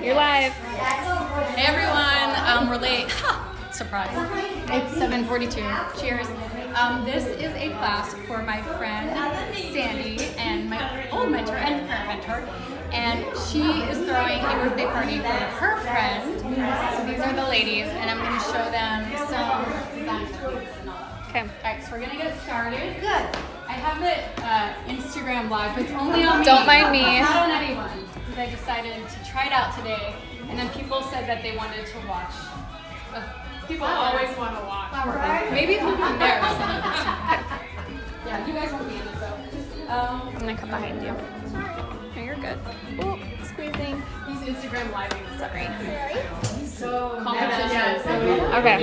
You're live. Hey everyone, we're late. Surprise. It's 7:42. Cheers. This is a class for my friend Sandy and my old mentor and current mentor. And she is throwing a birthday party for her friend. So these are the ladies, and I'm going to show them some design tweaks and all that. Okay. Alright, so we're going to get started. Good. I have it Instagram live, but it's only on me. Don't mind me. It's not on anyone. Because I decided to try it out today, and then people said that they wanted to watch. People always want to watch. Right? Maybe if you come there. Yeah, you guys won't be in it though. I'm gonna come behind you. No, you're good. Oh, squeezing. He's Instagram living. Sorry. So competition. Okay.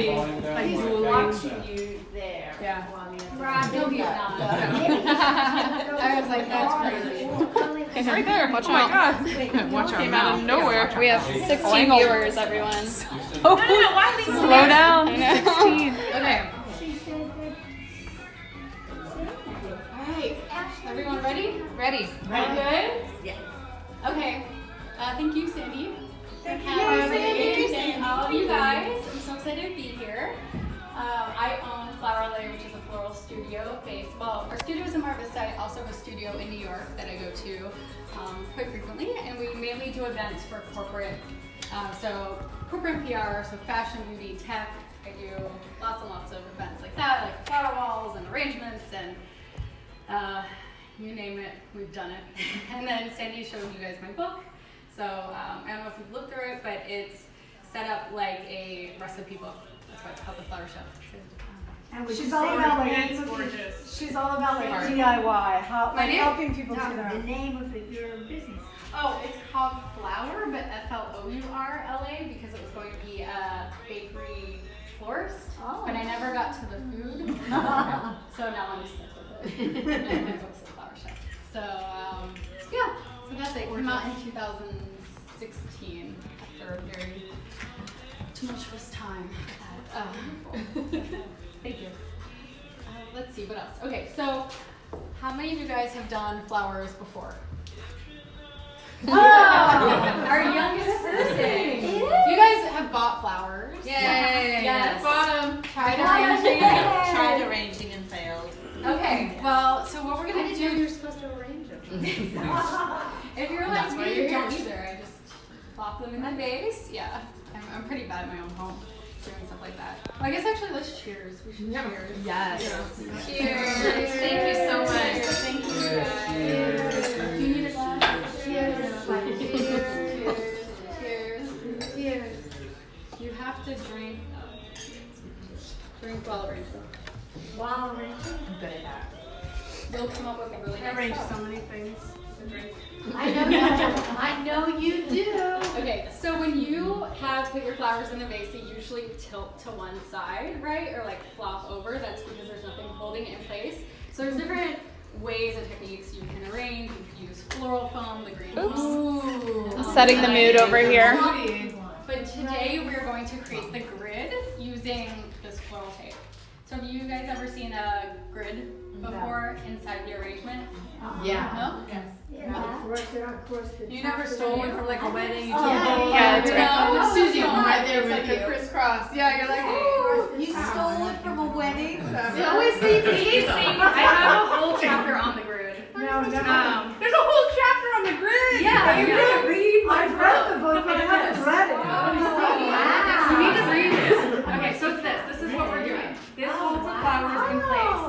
He's watching you there. Yeah. No, he's not. I was like, that's crazy. He's right there. Watch out. Watch Came out of nowhere. We have 16 viewers, everyone. Slow down. 16. Okay. Alright. Everyone ready? Ready. All good? Yeah. Okay. Thank you, Sandy. Thank you, Sandy. All of you guys. I'm so excited to be here. I own Flower LA, which is a floral studio based. Well, our studio is in Mar Vista. I also have a studio in New York that I go to quite frequently, and we mainly do events for corporate. So corporate PR, so fashion, beauty, tech. I do lots and lots of events like that, like flower walls and arrangements and you name it, we've done it. And then Sandy showed you guys my book. So I don't know if you've looked through it, but it's set up like a recipe book. That's why it's called the Flower Chef. And she's all about like she's all about like DIY, helping people do their The name of your business. Oh, it's called Flour, but FLOURLA because it was going to be a bakery florist, but I never got to the food, so now I'm stuck with it. And my book's the Flower Chef. So yeah, so that's it. Came out in 2016 after a very tumultuous time. Thank you. Let's see, what else? Okay, so how many of you guys have done flowers before? Oh, our youngest person. You guys have bought flowers. Yay! Yes. Bought them. Tried arranging and failed. Okay, well, so what we're going to do, you're supposed to arrange them. if you're like me, you don't either. I just plop them in the vase. Yeah, I'm pretty bad at my own home doing stuff like that. Well, I guess actually let's cheers. We should cheers. Yes. Cheers. Thank you so much. Thank you guys. Do you need a glass? Cheers. Cheers. Cheers. You have to drink while arranging. While arranging? I'm good at that. You'll come up with a really nice arrange stuff. so many things to drink. I know you do. Okay, so when you have put your flowers in the vase, they usually tilt to one side, right? Or like flop over. That's because there's nothing holding it in place. So there's different ways and techniques you can arrange. You can use floral foam, the green foam. Setting the mood over here. But today we're going to create the grid using this floral tape. So have you guys ever seen a grid before inside the arrangement? Yeah. No? Yes. Of course. You never stole one from like a wedding? Yeah, that's right. No, Susie, no, right there it's with like you. a crisscross. Yeah, you're like, Oh, You stole it from a wedding? You always see these. I have a whole chapter on the grid. No. There's a whole chapter on the grid. Yeah, You you gotta guys. read. I've read the book, but I haven't read it. You need to read this. Okay, so it's this. This is what we're doing. This holds the flowers in place.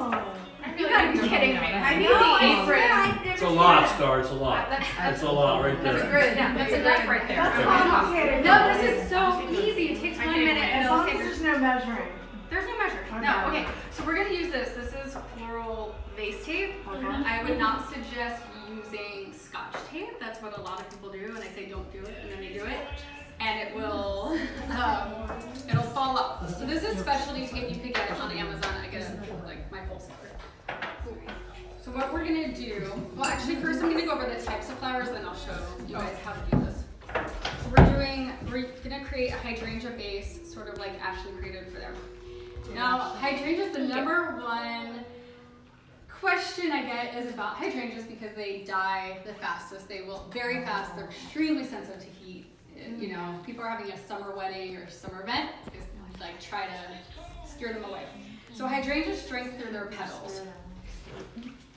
You gotta be kidding me. I need the apron. It's a lot, Star. It's a lot. It's a lot right That's a there. grid. Yeah, that's enough right there. That's complicated. No, this is so easy. It takes 1 minute and As it'll long as save there's no measuring. There's no measure. No, okay. So we're gonna use this. This is floral vase tape. I would not suggest using Scotch tape. That's what a lot of people do, and I say don't do it, and then they do it, and it will, it'll fall off. So this is specialty tape. You could get it on Amazon. I get it like my wholesaler. So what we're gonna do, well actually first I'm gonna go over the types of flowers, then I'll show you guys how to do this. So we're gonna create a hydrangea base, sort of like Ashley created for them. Now, hydrangeas, the #1 question I get is about hydrangeas because they die the fastest. They will very fast. They're extremely sensitive to heat. you know, people are having a summer wedding or summer event, is like try to steer them away. So hydrangeas drink through their petals.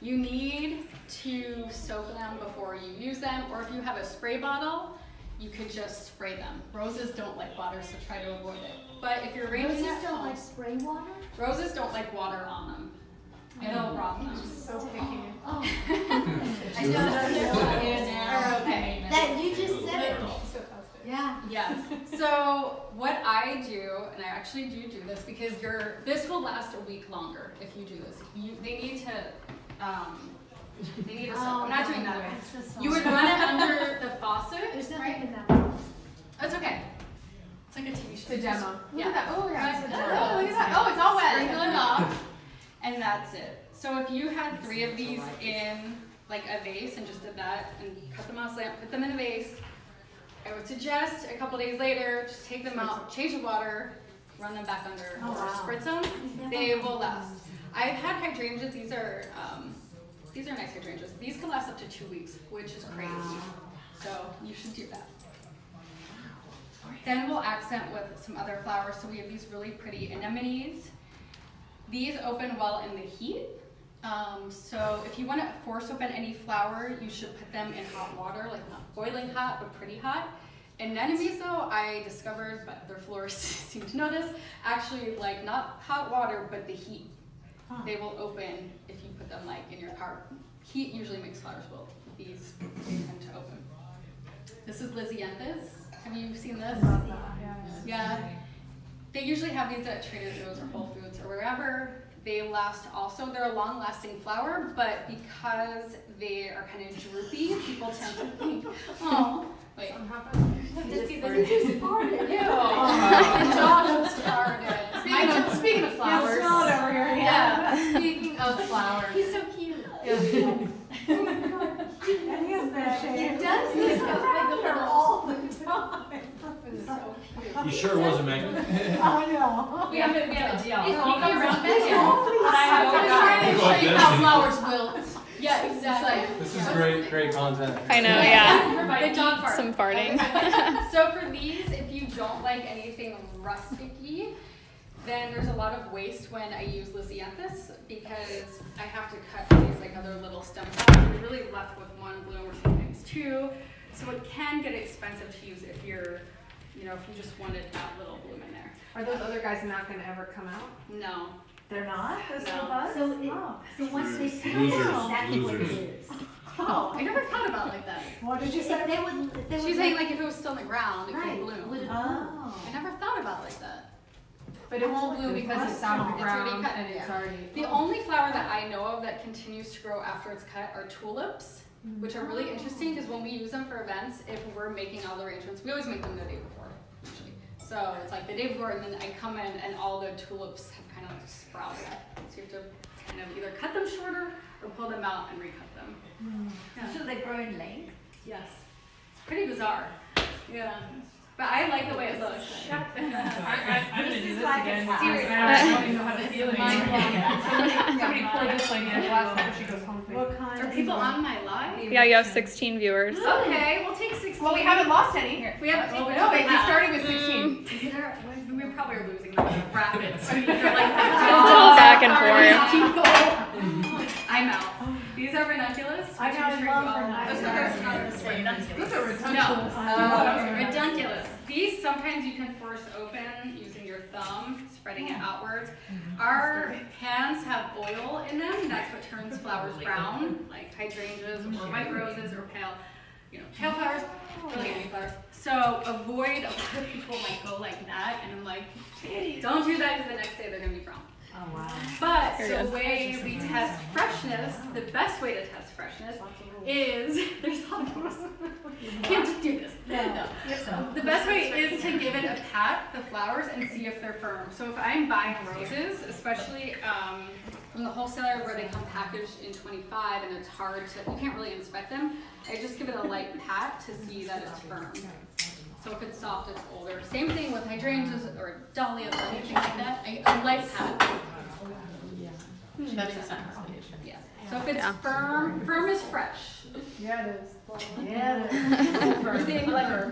You need to soak them before you use them, or if you have a spray bottle, you could just spray them. Roses don't like water, so try to avoid it. But if you're arranging Roses don't like spray water? Roses don't like water on them. It'll rot them. So picky. Oh. I know. Okay. That you just said it. Yeah. Yes. So what I do, and I actually do this because this will last a week longer if you do this. They need to soak. I'm not doing that. You would run it under the faucet. There's nothing right? in that. It's okay. It's like a TV show. The demo. Yeah. Look at that. Oh, yeah. Look Look at that. Oh, it's all wet. Sprinkle it off, and that's it. So if you had 3 of these in like a vase and just did that and cut them on a slant, put them in a vase, I would suggest a couple days later, just take them out, change the water, run them back under or spritz them. They will last. I've had hydrangeas. These are nice hydrangeas. These can last up to 2 weeks, which is crazy. So you should do that. Then we'll accent with some other flowers. So we have these really pretty anemones. These open well in the heat. So if you want to force open any flower, you should put them in hot water, like not boiling hot, but pretty hot. Anemones, though, I discovered, but other florists seem to know this, actually like not hot water, but the heat. They will open if you put them like in your car. Heat usually makes flowers wilt. These they tend to open. This is Lysianthus. Have you seen this? Yeah. They usually have these at Trader Joe's or Whole Foods or wherever. They last also. They're a long-lasting flower, but because they are kind of droopy, people tend to think, oh, wait. This is farted. Ew. The dog started. Speaking of flowers. over here. Yeah. Speaking of flowers. He's so cute. Oh my god. And he has that shape. He does this all the time. So cute. You sure it wasn't Megan? I know. We have a deal. He's Walking around always Megan. I was trying to show you how flowers wilt. Yeah, exactly. This is great content. I know, yeah. The dog fart. Some farting. So for these, if you don't like anything rusticy, then there's a lot of waste when I use Lysianthus because I have to cut these like other little stems out. You're really left with one bloom or sometimes 2. So it can get expensive to use if you're, if you just wanted that little bloom in there. Are those other guys not going to ever come out? No. They're not? Those No. buds? So once they see Losers. exactly what it Losers. is. Oh, I never thought about it like that. What did you If say? they would She's saying like if it was still in the ground, it right, could bloom. would it Oh. I never thought about it like that. But it won't bloom because it's out of the It's already ground cut, and it's yeah. already. The only flower that I know of that continues to grow after it's cut are tulips, which are really interesting because when we use them for events, if we're making all the arrangements, we always make them the day before, usually. So it's like the day before, and then I come in and all the tulips have kind of sprouted. So you have to kind of either cut them shorter or pull them out and recut them. Yeah. So they grow in length? Yes. It's pretty bizarre. Yeah. But I like the way it looks. I'm gonna do this like again. a serious- I don't even know how to feel Mind blowing. Somebody pour this lady in a glass before she goes home, please. What kind Are is people it? on my live? Yeah, you have 16 viewers. Okay, we'll take 16. Well, we haven't lost any. We haven't. Well, Well, no, we we started with 16. Is there? We probably are losing them in rapids. I mean, they're like Back and forth. I'm out. These are ranunculus. I which know, I'm I sure love you all know. ranunculus. Those are Those are No, ridiculous. ranunculus. These sometimes you can force open using your thumb, spreading it outwards. Our hands have oil in them. That's what turns flowers brown, like hydrangeas or white roses or pale flowers, really any flowers. So avoid. A lot of people like go like that, and I'm like, don't do that because the next day they're gonna be brown. Oh, wow. But There it the way we test freshness, the best way to test freshness is, there's a lot of rules. You can't just do this. No. The best way is to give it a pat, the flowers, and see if they're firm. So if I'm buying roses, especially from the wholesaler where they come packaged in 25 and it's hard to, you can't really inspect them, I just give it a light pat to see that it's firm. So if it's soft, it's older. Same thing with hydrangeas or dahlias or anything like that. A light pat. That makes sense. Yeah. So if it's firm is fresh. Yeah, it is. Yeah, it is. First thing, like firm.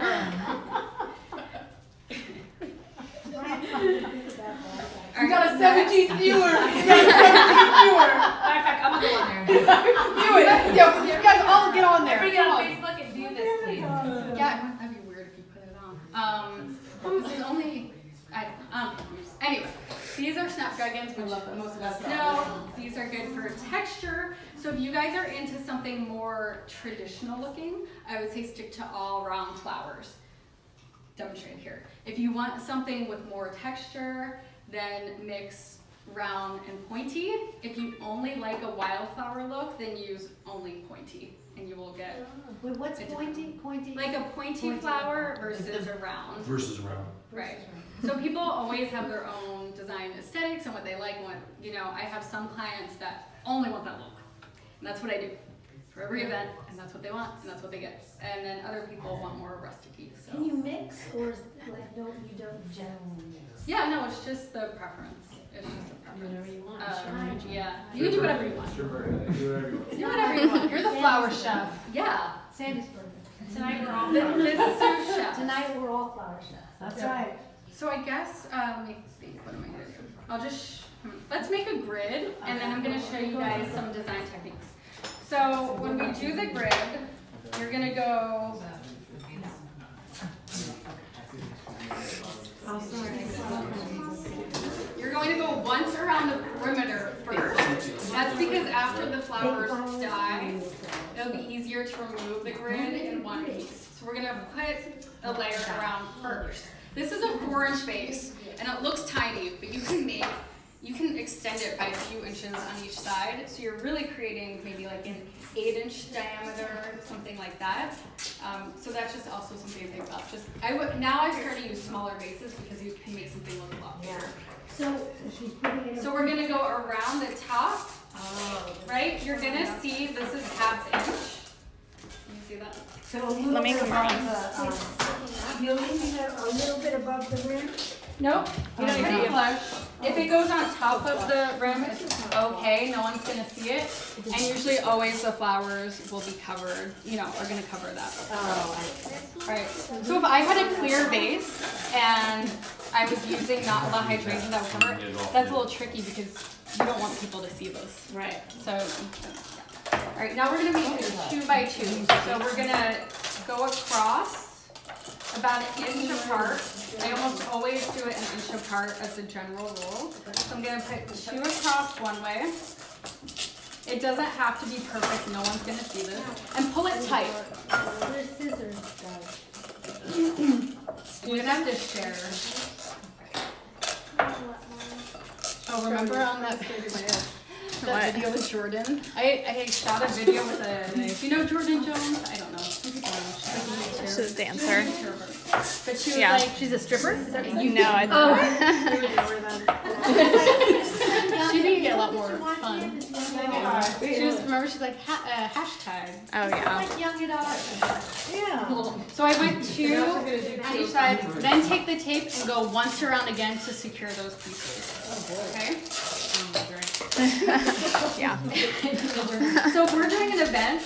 17 viewers. You guys, 17 viewers. Matter of fact, I'm gonna go on there. Do it. Yo, you guys all get on there. Bring it on Facebook and do this, please. Yeah, that'd be weird if you put it on. This is only, anyway, these are snapdragons, which most of us know. These are good for texture. So if you guys are into something more traditional looking, I would say stick to all round flowers. Demonstrated here. If you want something with more texture, then mix round and pointy. If you only like a wildflower look, then use only pointy, and you will get. Wait, what's pointy? Pointy. Like a pointy flower versus a round. Versus round. Right. So people always have their own design aesthetics and what they like. What I have some clients that only want that look, and that's what I do for every event, and that's what they want, and that's what they get. And then other people want more rustic-y. So. Can you mix, or is it like you don't generally mix? Yeah, no, it's just the preference. It's just a preference. Whatever you want. Yeah, you can do whatever you want. Do whatever you want. Do whatever you want. You're the flower chef. Yeah. Sandy's perfect. Tonight we're all This is so chef. Tonight we're all flower chefs. That's right. So I guess, let me think, what am I going to do? I'll just, let's make a grid, and then I'm going to show you guys some design techniques. So when we do the grid, you're going to go, you're going to go once around the perimeter first. That's because after the flowers die, it'll be easier to remove the grid in one piece. So we're going to put a layer around first. This is a 4-inch base, and it looks tiny, but you can extend it by a few inches on each side. So you're really creating maybe like an 8-inch diameter, something like that. So that's just also something to think about. Now I prefer to use smaller bases because you can make something look a lot bigger. So we're gonna go around the top, right? You're gonna see this is 1/2 inch. Can you see that? Let me come around. You're leaving it a little bit above the rim? Nope, you don't need to flush. If it goes on top of the rim, it's okay, no one's gonna see it. And usually always the flowers will be covered, are gonna cover that. Right. So if I had a clear vase and I was using not a lot of hydrangeas that would cover it, that's a little tricky because you don't want people to see those. Right. So, yeah. All right, now we're gonna make it 2 by 2. So we're gonna go across about 1 inch apart. I almost always do it 1 inch apart as a general rule. So I'm gonna put 2 across one way. It doesn't have to be perfect, no one's gonna see this. And pull it tight. There's scissors, guys. We're gonna have to share. Oh, remember on that video with Jordan? I shot a video with do you know Jordan Jones? I don't know. She's a dancer. But she was Yeah. She's a stripper? Is that No, she need to get a lot more fun. She's like, hashtag. Oh yeah. Like young adults. Yeah. So I went 2 on each side, then take the tape and go once around again to secure those pieces. Okay? Yeah. So if we're doing an event,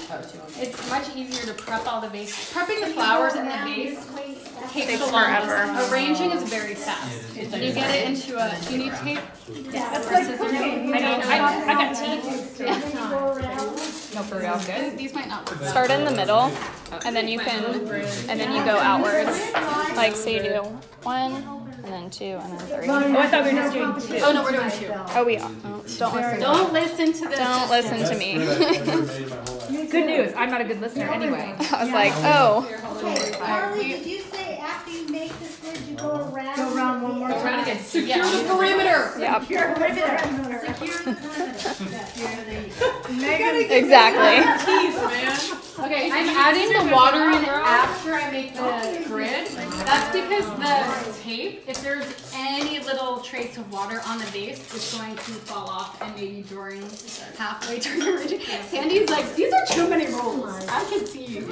it's much easier to prep all the bases. Prepping the flowers in the vase takes the longest. forever. Arranging is very fast. You get it into a, do you need tape? That's like Scissors? I got teeth. No, for real. Good. These might not work. Start in the middle, and then you go outwards. Like so you do 1, and then 2, and then 3. Oh, I thought we were just doing 2. Oh no, we're doing 2. Oh, we are. Don't listen to this. Don't listen to me. Good news. I'm not a good listener anyway. I was like, oh. Okay, Carly, did you say after you make this grid, you go around? Go around one more time. again. Secure the perimeter. Yep. Secure the perimeter. Exactly. Okay, I'm adding the water in after I make the grid. That's because the tape, if there's any little trace of water on the base, it's going to fall off and maybe during halfway through the rigid. Sandy's like, these are too many rules. I can see you.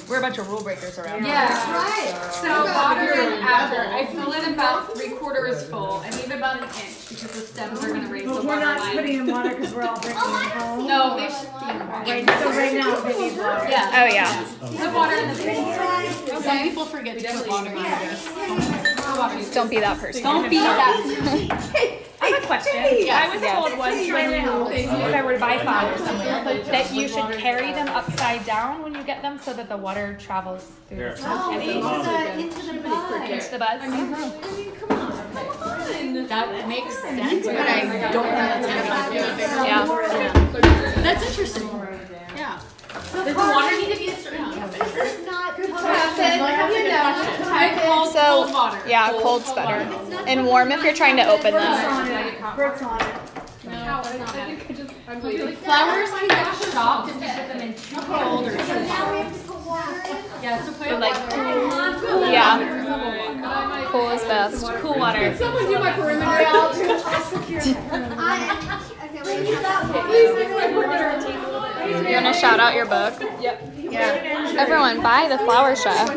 We're a bunch of rule breakers around. Yeah. Right. So water in after. I fill it about 3/4 full. I leave about 1 inch because the stems are going to raise the But we're water not line. putting in water because we're all drinking at home. No, they should be in the water. So right now we need water. Yeah. Oh yeah. Put water in the base. Some people forget to put water in this. Don't be that person. Don't be that. question. I was told once if I were to buy flowers that you should carry them upside down when you get them so that the water travels through the stem. Into the bud. Into the buds. That makes sense, but I don't think that's gonna be Yeah. That's interesting. Yeah. Does the water need to be a certain temperature? This is not good. So, yeah, cold's better. And warm if you're trying to open them. Brooks on it. Flowers can get shocked if you put them in too cold or too hot. Yeah, so put Like, yeah. Cool is best. Cool water. Someone do my perimeter. You want to shout out your book? Yep. Yeah. Everyone, buy The Flower Shop. Why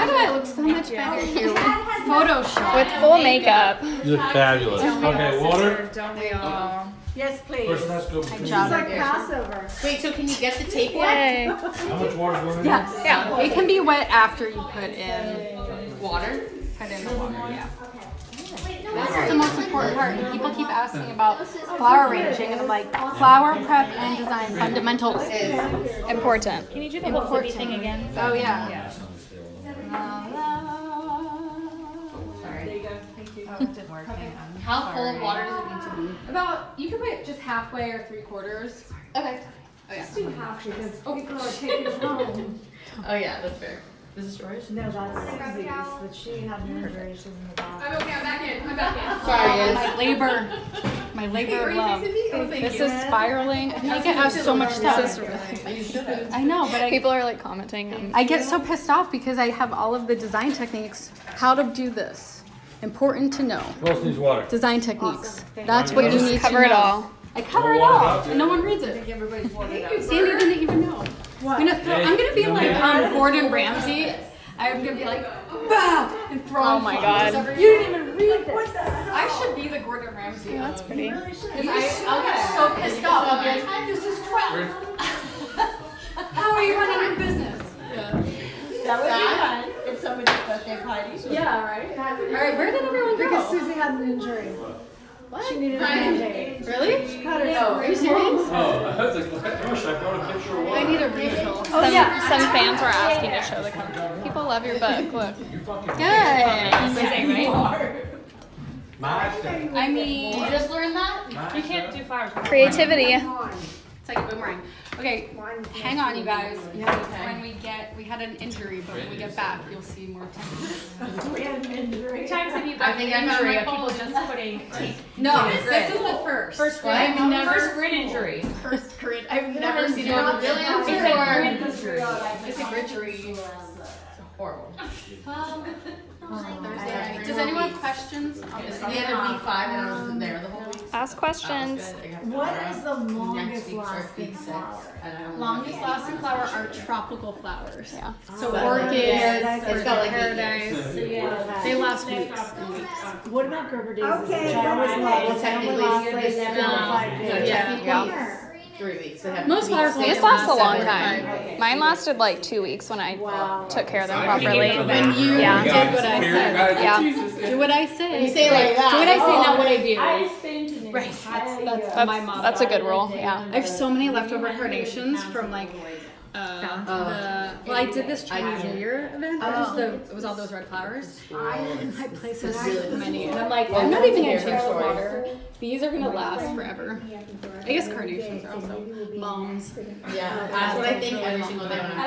do I look so much better here with Photoshop? With full makeup. You look fabulous. Okay, water. Don't we all? Yes, please. First, let's go. It's like Passover. Wait, so can you get the tape Yay. How much water is going in? Yes. Yeah. It can be wet after you put in water. Put in the water, yeah. That's the most important part. And people keep asking about flower arranging, and I'm like, flower prep and design fundamentals. Important. Can you do the whole city thing again? Oh yeah. How full of water does it need to be? About, you can put just halfway or 3/4. Okay. Oh yeah. Do half because people are taking it home. Oh yeah, that's fair. This is storage? No, that's Susie's, but she had injuries in the back. I'm okay. I'm back in. I'm back in. Sorry, my labor of love. This is spiraling. I think I have so much stuff. I know, but People are like commenting. I get so pissed off because I have all of the design techniques. How to do this. Important to know. Who else needs water? Design techniques. That's what you Just need to cover it know. all. I cover it all, and no one reads it. Sandy didn't even know. I'm gonna be like Gordon Ramsay. I'm gonna be like, bah, and throw. Oh my God. You didn't even read this. I should be the Gordon Ramsay. Yeah, that's pretty. I'll get so pissed off. I'll be like, this is crap. How are you running your business? That would be fun if somebody's birthday party. Yeah, right. All right, where did everyone go? Because Susie had an injury. What? She needed a Band-Aid. Really? She cut her. Are you serious? Oh, I was like, gosh, I brought a picture of water. I need a refill. Some fans were asking to show the company. People love your book. Look. Good. Amazing, right? I mean, you just learned that? You can't do flowers. Creativity. It's like a boomerang. Okay, hang on, you guys. When we had an injury, but when we get back, you'll see more techniques. We had an injury. Times have you got an injury of people just putting tape? No, this is the first. First grid injury. First grid. I've never seen it on really It's a grid injury. It's a gridgery. It's horrible. Thursday night. Does anyone have questions on this? We had a week 5 and I wasn't there the whole week. Ask questions. What is the longest lasting flower? Longest lasting flower are tropical flowers. Yeah. So orchids, It's got like paradise. They last weeks and weeks. What about Gerber daisies? Okay. Which I always love. Which I only last like 4 or 5 days. Yeah. 3 weeks. They have Most flowers These last a long time. Mine lasted like 2 weeks when I took care of them properly. When you Yeah. did what I said. Yeah. Do what I say. You say like that. Do what I say, not what I do. Right. That's my mom. That's a good rule. Yeah. I have so many leftover carnations from like I did this Chinese New Year event. It was all those red flowers. And my place has so many. And I'm like, I'm not even gonna change the water. These are gonna last forever. I guess carnations are also mums. Yeah. That's what I think every single day when I'm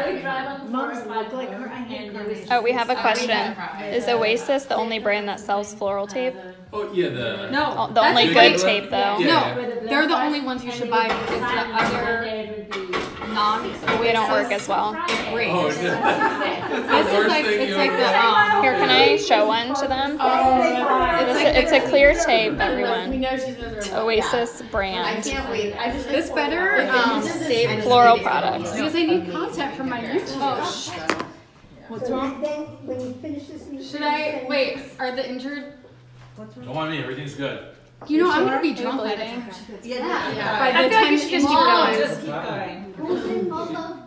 working. Mums look like her. I hate carnations. Oh, we have a question. Is Oasis the only brand that sells floral tape? Oh, yeah, the. No, The only good tape though. Yeah. No, they're the only ones you should buy because the other We don't work as well. great. Oh, This is like it's like the Here, can I show one to them? It's a clear tape, We everyone. know she's miserable. Oasis I brand. can't wait. I just this better save Floral products. because I need content for my YouTube. What's wrong? And then when you finish this, you Should I wait? Are the injured? Don't mind me, everything's good. You know I'm gonna be drunk by the time. Yeah. By the time just keep going. Who's in Momo?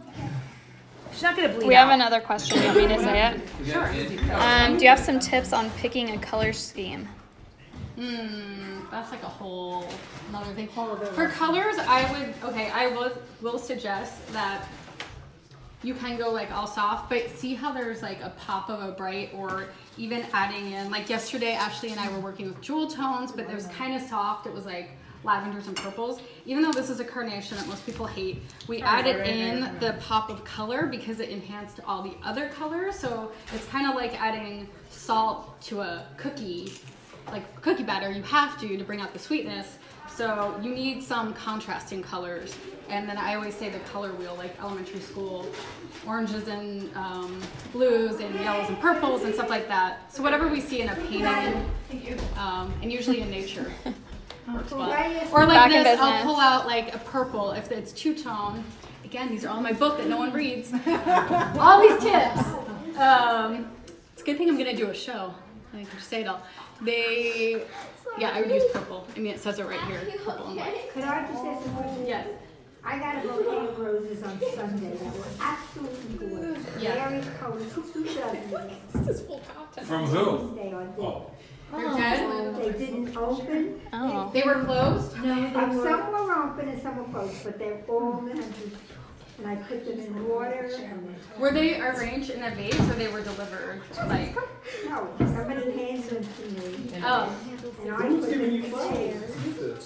She's not gonna bleed We have out. another question. You want me to say it? Sure. Do you have some tips on picking a color scheme? That's like a whole another thing. For colors, I will suggest that you can go like all soft, but see how there's like a pop of a bright, or even adding in, like yesterday, Ashley and I were working with jewel tones, but it was kind of soft. It was like lavenders and purples. Even though this is a carnation that most people hate, we added in the pop of color because it enhanced all the other colors. So it's kind of like adding salt to a cookie, like cookie batter. You have to bring out the sweetness. So you need some contrasting colors. And then I always say the color wheel, like elementary school, oranges and blues and yellows and purples and stuff like that. So whatever we see in a painting, and usually in nature. Or like this, I'll pull out like a purple if it's two-tone. Again, these are all in my book that no one reads. All these tips. It's a good thing I'm gonna do a show. I can just say it all. I would use purple. I mean, it says it right here, purple and white. Could I just say something? Yes. I got a bouquet of roses on Sunday that were absolutely gorgeous. Very colorful, 2 dozen. This is full content. From who? They are dead. Oh. They're dead? They didn't open. Oh. They were closed? No, some were open and some were closed, but they're all empty. And I put them in water. Were they arranged in a vase or they were delivered? Like, No, somebody handed them to me. oh, And I put them in there.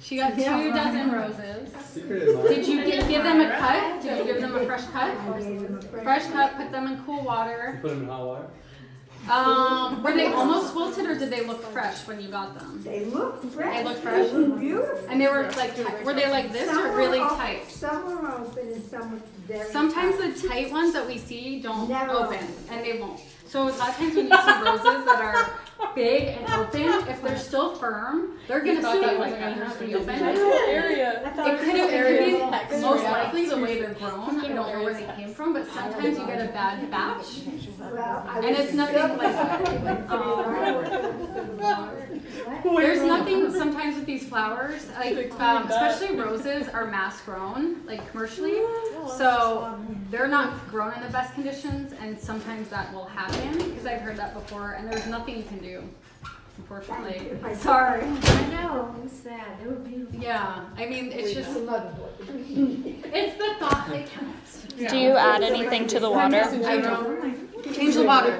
she got 2 dozen roses. Did you give them a cut? Did you give them a fresh cut? I gave them a Fresh cut, put them in cool water. Put them in hot water? Were they almost wilted or did they look fresh when you got them? They look fresh. They look fresh? They look beautiful. And they were like, were they like this or really tight? Some were open and some were very Sometimes tight. the tight ones that we see don't Never open, and they won't. So a lot of times when you see roses that are big and open, if they're still firm, they're gonna stay like that. It could be most likely the way they're grown. I don't know where they came from, but sometimes you get a bad batch, and it's nothing like that. There's nothing sometimes with these flowers, like especially roses are mass grown, like commercially, so they're not grown in the best conditions, and sometimes that will happen because I've heard that before, and there's nothing you can do, unfortunately. Sorry. I know, it was sad. They were beautiful. Yeah, I mean it's just it's the thought that counts. Do you add anything to the water? I don't. Change the water.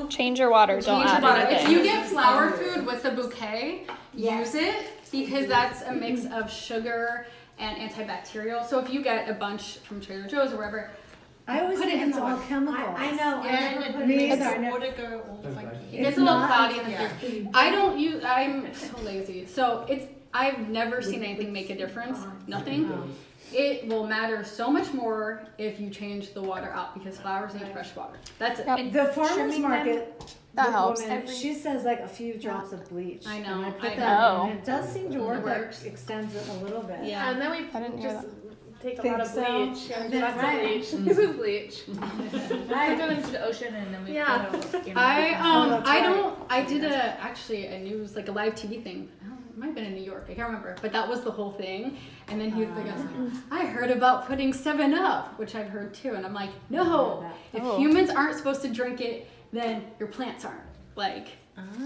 Change your water. Don't Change add the water. If anything. you get flower food with the bouquet, use it because that's a mix of sugar and antibacterial. So if you get a bunch from Trader Joe's or wherever, I always put it think in it's the all water. chemicals. I know. It gets a little cloudy in the beer. I don't use. I'm so lazy. So I've never seen anything make a difference. Nothing. It will matter so much more if you change the water out because flowers need fresh water. That's it. Yep. The farmer's market, That the helps. woman, she says like a few drops of bleach. I know, And I put I that know. in, and it does seem to work. It works. Like, extends it a little bit. Yeah. And then we I didn't hear just take a Think lot of so? bleach. Yeah, lots of Right. bleach. This is bleach. I throw them to the ocean and then we put them. I did actually a news, like a live TV thing. It might have been in New York, I can't remember, but that was the whole thing. And then he was like, I heard about putting 7-Up, which I've heard too. And I'm like, no, if humans aren't supposed to drink it, then your plants aren't. Like,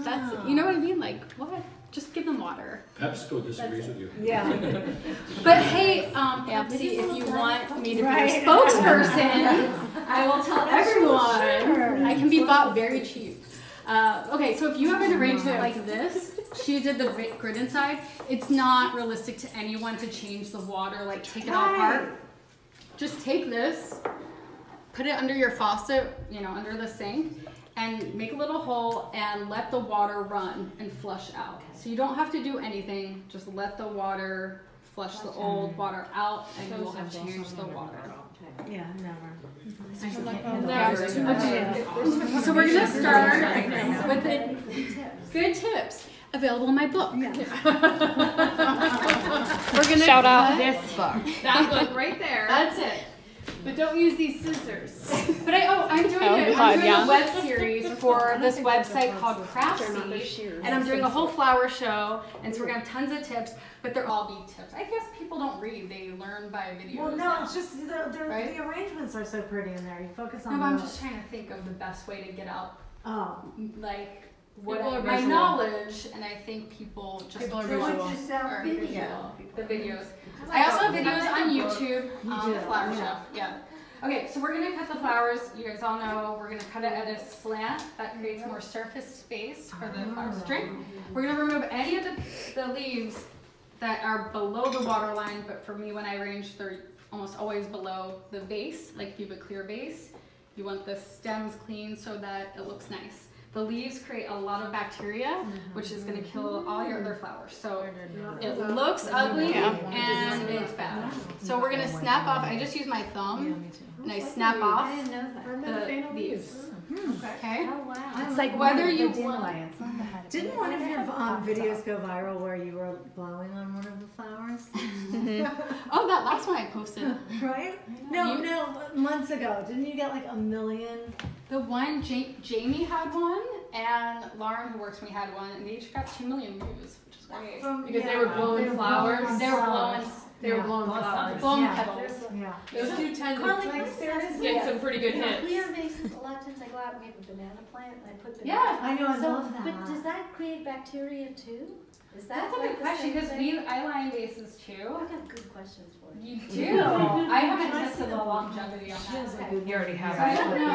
that's, you know what I mean? Like, what? Just give them water. PepsiCo disagrees with you. Yeah. But hey, Pepsi, if you want me to be your spokesperson, I will tell everyone. I can be bought very cheap. Okay, so if you have an arrangement like this, she did the grid inside, it's not realistic to anyone to change the water, like take it all apart. Just take this, put it under your faucet, under the sink, and make a little hole and let the water run and flush out. So you don't have to do anything, just let the water flush the old water out and you will have changed the water. Yeah, never. Okay, so we're gonna start with the good tips available in my book. We're gonna Shout out. this book. That book right there. That's it. But don't use these scissors. But I'm doing a web series for this website called Craftsy, and I'm doing a whole flower show, and so we're gonna have tons of tips, but they're all be tips. I guess people don't read; they learn by videos. Well, no, now. it's just the arrangements are so pretty in there. You focus on. No, but I'm just trying to think of the best way to get out. Oh. Like my knowledge, and I think people just are visual. The videos. I also have videos on YouTube on the flower shelf. Yeah. Okay, so we're gonna cut the flowers. You guys all know we're gonna cut it at a slant. That creates more surface space for the flowers to drink. We're gonna remove any of the leaves that are below the water line, but for me when I arrange, they're almost always below the vase. Like if you have a clear vase, you want the stems clean so that it looks nice. The leaves create a lot of bacteria, which is going to kill all your other flowers. So it looks ugly and it's bad. So we're going to snap off. I just use my thumb and I snap off the leaves. Okay? Oh, wow. It's like whether you Didn't one of your videos go viral where you were blowing on one of the flowers? Oh, that last one I posted. Right? No, months ago. Didn't you get like 1 million? The one, Jamie had one, and Lauren, who works with me, had one, and they each got 2 million views, which is great. Because they were blowing flowers. They were blowing flowers. blowing petals. Yeah. Those two tend to get some pretty good hits. Clear vases, a lot of times I go out and we have a banana plant and I put banana. Yeah, I know, I love that. But does that create bacteria too? Is that that's a good question, because I line vases too. I've got good questions for you. You do. I haven't tested the longevity on that. You already have So I don't it. know.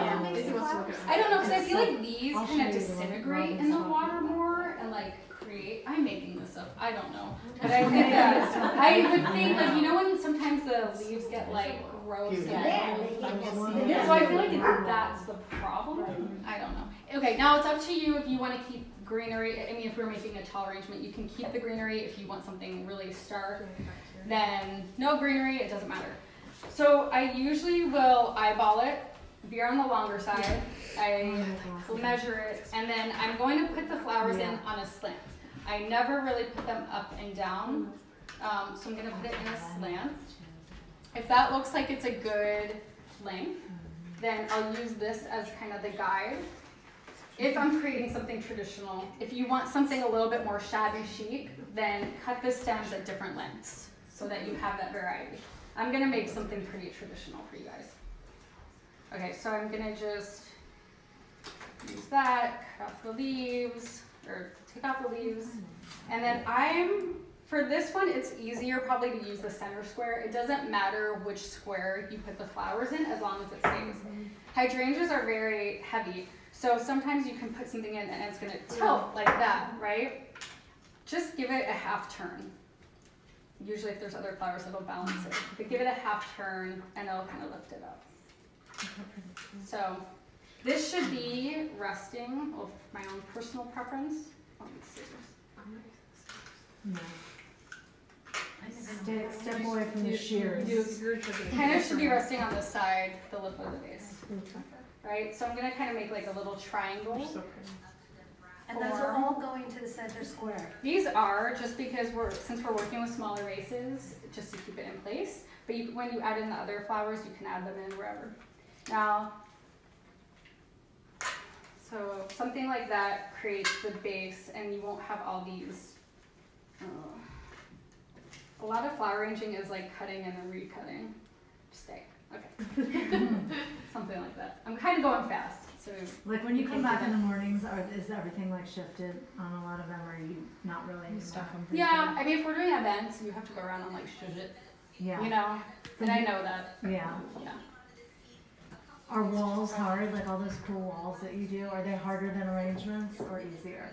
I don't know, because I feel like these kind of disintegrate in the water more and like create. I'm making this up. I don't know, but I think that I would think like when sometimes the leaves get like gross and so I feel like that's the problem. I don't know. Okay, now it's up to you if you want to keep greenery. I mean, if we're making a tall arrangement, you can keep the greenery. If you want something really stark, then no greenery. It doesn't matter. So I usually will eyeball it. If you're on the longer side, I will measure it, and then I'm going to put the flowers in on a slant. I never really put them up and down, so I'm going to put it in a slant. If that looks like it's a good length, then I'll use this as kind of the guide. If I'm creating something traditional, if you want something a little bit more shabby chic, then cut the stems at different lengths so that you have that variety. I'm going to make something pretty traditional for you guys. Okay, so I'm going to just use that, cut off the leaves, or take off the leaves. And then for this one, it's easier probably to use the center square. It doesn't matter which square you put the flowers in as long as it stays. Hydrangeas are very heavy, so sometimes you can put something in and it's going to tilt like that, right? Just give it a half turn. Usually if there's other flowers, it'll balance it. But give it a half turn and it'll kind of lift it up. So this should be resting with my own personal preference. Step away from the shears. Kind of should be resting on the side, the lip of the vase. Right? So I'm going to kind of make like a little triangle. And those are all going to the center square. These are just because since we're working with smaller vases, just to keep it in place. But when you add in the other flowers, you can add them in wherever. Now, so something like that creates the base, and you won't have all these. A lot of flower arranging is like cutting and then recutting. Stay. Okay. Something like that. I'm kind of going fast. So like when you come back in the mornings, is everything like shifted on a lot of them, or are you not really stuff them? Yeah, I mean, if we're doing events, you have to go around and like shush it. Yeah. You know, and I know that. Yeah. Yeah. Are walls hard? Like all those cool walls that you do, are they harder than arrangements or easier?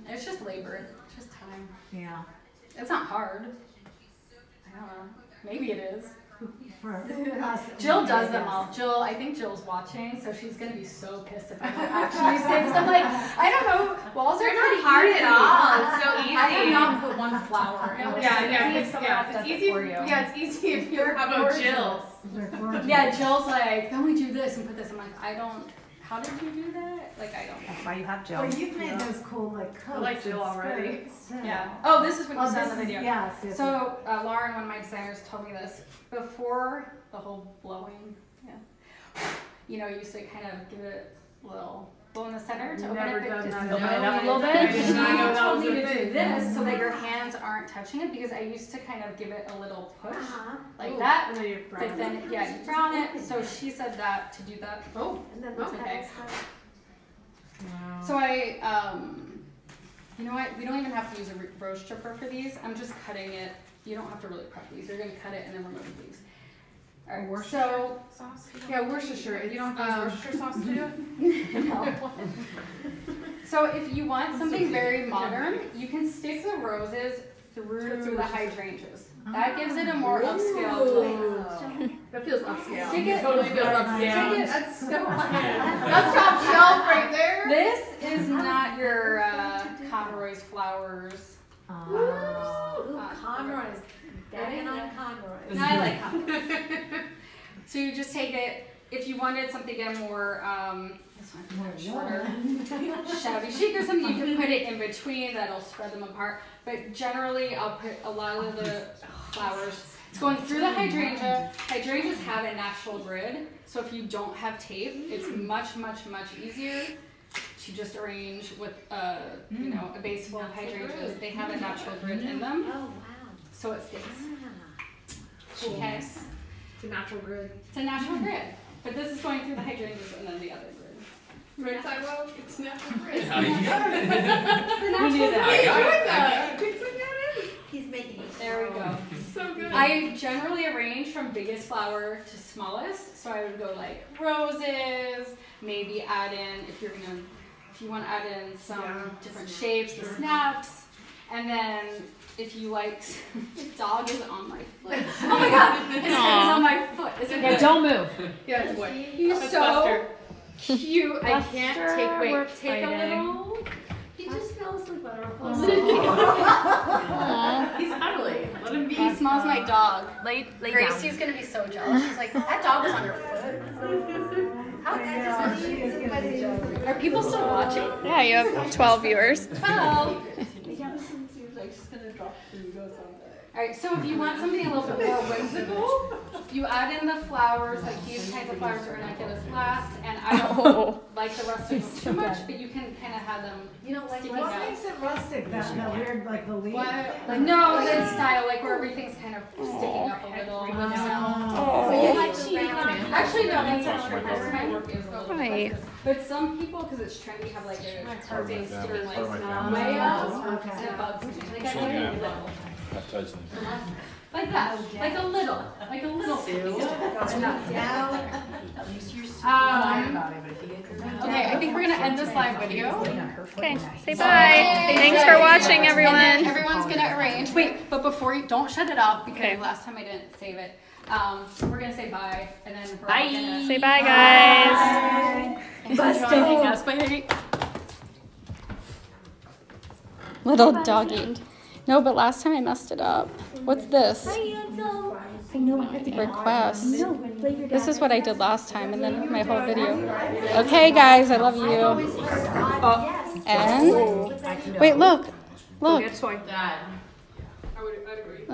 It's just labor. It's just time. Yeah. It's not hard. I don't know. Maybe it is. For us, Jill does them all. I think Jill's watching, so she's gonna be so pissed if I don't actually say this. I'm like, I don't know. Walls are not hard at all. It's so easy. I have not put one flower. It's easy for you. Yeah, it's easy if you're. How about Jill? Yeah, Jill's like, then we do this and put this. I'm like, I don't. How did you do that? Like, I don't know. That's why you have Jill. Well, you've made those cool like coats. I like Jill already. Yeah. Oh, this is what you saw in the video. Yes. So Lauren, one of my designers, told me this before the whole blowing. Yeah. You used to kind of give it a little blow in the center to open it up a little bit. She told me to do this so that your hands aren't touching it, because I used to kind of give it a little push like that. And then you brown but then you brown it. So she said that to do that. And then okay. Wow. So you know what? We don't even have to use a rose stripper for these. I'm just cutting it. You don't have to really prep these. You're gonna cut it and then remove these. All right. Worcestershire sauce? Yeah, Worcestershire. You don't have to use Worcestershire sauce to do it? No. So if you want something very modern, you can stick the roses through the hydrangeas. That gives it a more upscale look. That feels upscale. Stick it. Totally feels upscale. Stick it. That's top shelf right there. This is not your Conroy's flowers. Conroy's. Daddy on Conroy's. No, I like Conroy's. So you just take it. If you wanted something again more, this one shorter, shabby chic or something, you can put it in between. That'll spread them apart. But generally, I'll put a lot of the flowers. It's going through the hydrangea. Hydrangeas have a natural grid, so if you don't have tape, it's much, much, much easier to just arrange with a base full of hydrangeas. They have a natural grid in them. Oh, wow. So it stays. Cool. Okay. It's a natural grid. It's a natural grid. But this is going through the hydrangeas and then the other grid. Right, Tyrell? It's natural grid. How you got it? We knew that. I got it. He's making it. There we go. So good. I generally arrange from biggest flower to smallest. So I would go like roses, maybe add in, if you want to add in some different shapes, the snaps. And then if you like, the dog is on my foot. Oh my god, it's on my foot. Is it Yeah, don't move. Yeah, it's a boy. He's That's so Buster. cute. I can't take, we're take a fighting. little. He just smells like butterflies. He's cuddly. Let him be. He smells my dog. Lay down. Gracie's gonna be so jealous. She's like, that dog was on your foot. How Yeah, she is gonna be jealous. Are people still watching? Yeah, you have 12 viewers. 12. Seems like she's gonna drop food or something. Alright, so if you want something a little bit more whimsical, you add in the flowers, like these kinds of flowers are ranunculus last, and I don't like the rest of them too much, but you can kind of have them sticking What out. makes it rustic? That weird, like the leaf? No, the style, like where everything's kind of sticking up a little. So you like Actually, no, that's not true. Most of my work is a little bit Right. like this. But some people, because it's trendy, have like a carving sticker like Part of my family. way up, Okay. and it bugs me. Like I So, like yeah. a little. Baptized in. Like that, like a little piece. And that's, yeah. Okay, I think we're gonna end this live video. Okay, say bye. Thanks for watching, And then everyone. everyone's gonna arrange. Wait, but before you, don't shut it off because Okay. last time I didn't save it. We're gonna say bye, and then we're all Bye. gonna Say bye, guys. enjoy joining us. Bye. Little doggy. No, but last time I messed it up. What's this? I know I have to Request. play your This is what I did last time, and then my whole video. Okay, guys, I love you. And wait, look. Get toy. I'd agree.